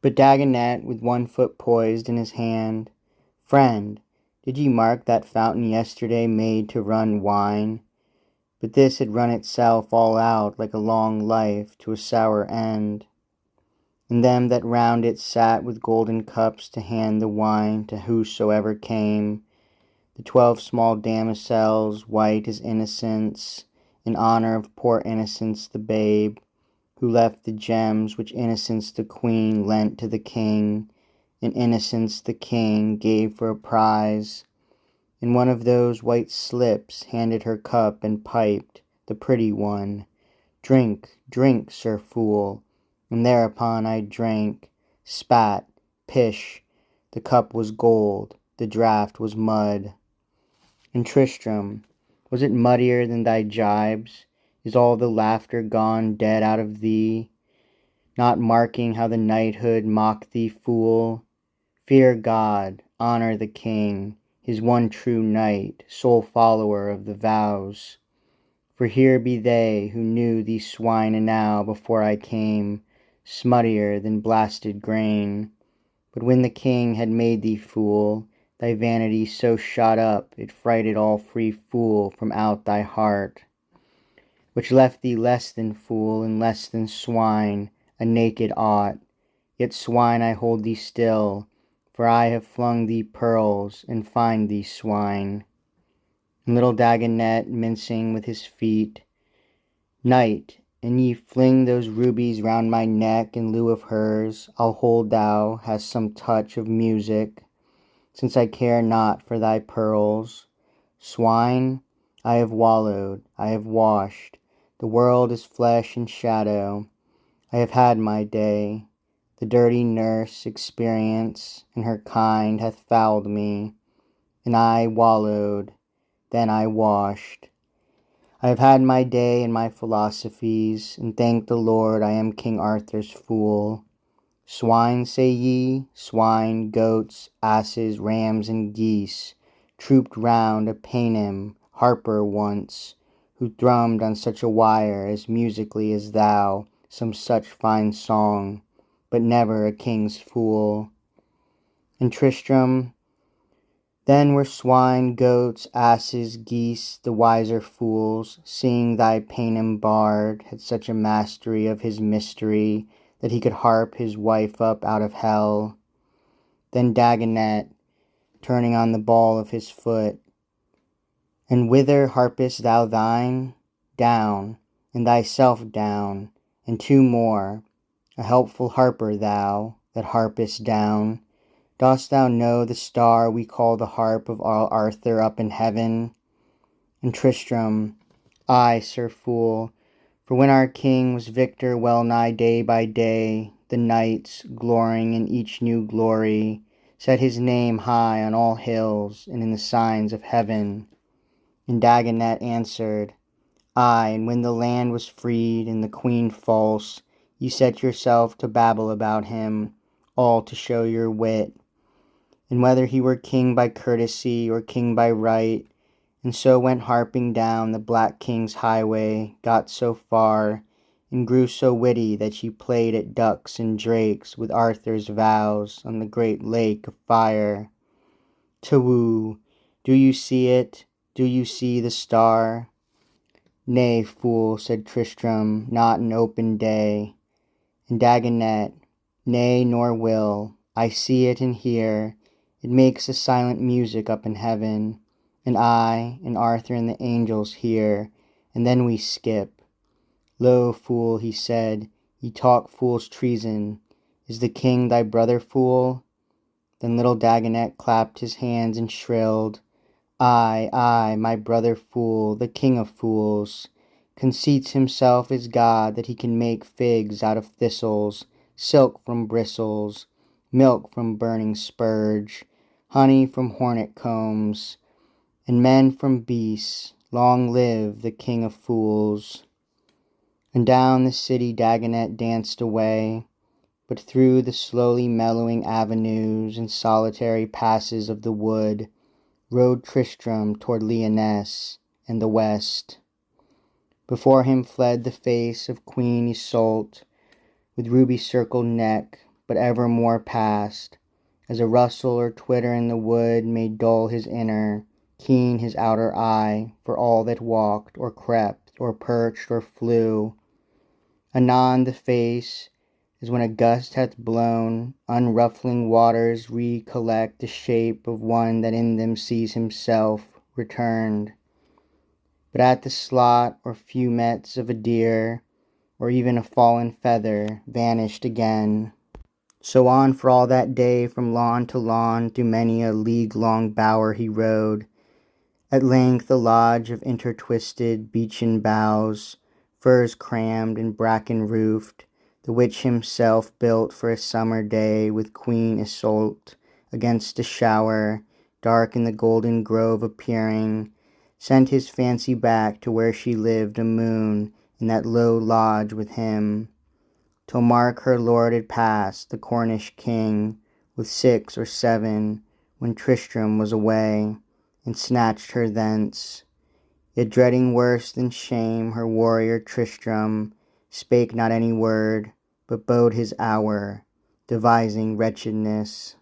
But Dagonet, with one foot poised in his hand, "Friend, did ye mark that fountain yesterday made to run wine? But this had run itself all out like a long life to a sour end. And them that round it sat with golden cups to hand the wine to whosoever came, the 12 small damosels, white as innocence, in honor of poor Innocence the babe, who left the gems which Innocence the queen lent to the king, and Innocence the king gave for a prize. In one of those white slips handed her cup and piped, the pretty one, 'Drink, drink, Sir Fool,' and thereupon I drank, spat, pish, the cup was gold, the draught was mud. And Tristram, was it muddier than thy gibes? Is all the laughter gone dead out of thee? Not marking how the knighthood mocked thee, fool? Fear God, honour the king, his one true knight, sole follower of the vows. For here be they who knew thee swine enow before I came, smuttier than blasted grain. But when the king had made thee fool, thy vanity so shot up it frighted all free fool from out thy heart, which left thee less than fool and less than swine, a naked ought. Yet swine I hold thee still, for I have flung thee pearls and fined thee swine. And little Dagonet, mincing with his feet, "Knight, an ye fling those rubies round my neck in lieu of hers, I'll hold thou hast some touch of music, since I care not for thy pearls. Swine, I have wallowed, I have washed, the world is flesh and shadow. I have had my day. The dirty nurse, Experience, and her kind hath fouled me, and I wallowed, then I washed. I have had my day and my philosophies, and thank the Lord I am King Arthur's fool. Swine, say ye? Swine, goats, asses, rams, and geese trooped round a Paynim harper once, who thrummed on such a wire as musically as thou some such fine song, but never a king's fool. And Tristram, then were swine, goats, asses, geese, the wiser fools, seeing thy Paynim bard had such a mastery of his mystery that he could harp his wife up out of hell. Then Dagonet, turning on the ball of his foot, "And whither harpest thou thine? Down, and thyself down, and two more, a helpful harper thou, that harpest down. Dost thou know the star we call the harp of all Arthur up in heaven?" And Tristram, "Ay, Sir Fool, for when our king was victor well nigh day by day, the knights, glorying in each new glory, set his name high on all hills and in the signs of heaven." And Dagonet answered, "Ay, and when the land was freed and the queen false, ye set yourself to babble about him, all to show your wit. And whether he were king by courtesy or king by right, and so went harping down the Black King's highway, got so far, and grew so witty that ye played at ducks and drakes with Arthur's vows on the great lake of fire. Tawoo, do you see it? Do you see the star?" "Nay, fool," said Tristram, "not in open day." And Dagonet, "Nay, nor will. I see it and hear. It makes a silent music up in heaven, and I and Arthur and the angels hear, and then we skip." "Lo, fool," he said, "ye talk fool's treason. Is the king thy brother, fool?" Then little Dagonet clapped his hands and shrilled, "Ay, ay, my brother fool, the king of fools, conceits himself as God that he can make figs out of thistles, silk from bristles, milk from burning spurge, honey from hornet combs, and men from beasts. Long live the king of fools." And down the city Dagonet danced away, but through the slowly mellowing avenues and solitary passes of the wood rode Tristram toward Lyonesse and the west. Before him fled the face of Queen Iseult, with ruby-circled neck, but evermore past, as a rustle or twitter in the wood made dull his inner, keen his outer eye for all that walked or crept or perched or flew. Anon the face, as when a gust hath blown, unruffling waters recollect the shape of one that in them sees himself returned. But at the slot or fumets of a deer, or even a fallen feather, vanished again. So on for all that day from lawn to lawn, through many a league-long bower he rode. At length a lodge of intertwisted beechen boughs, firs crammed and bracken roofed, the which himself built for a summer day with Queen Iseult against a shower, dark in the golden grove appearing, sent his fancy back to where she lived a moon in that low lodge with him, till Mark her lord had passed, the Cornish king, with 6 or 7, when Tristram was away, and snatched her thence. Yet dreading worse than shame, her warrior Tristram spake not any word, but bode his hour, devising wretchedness.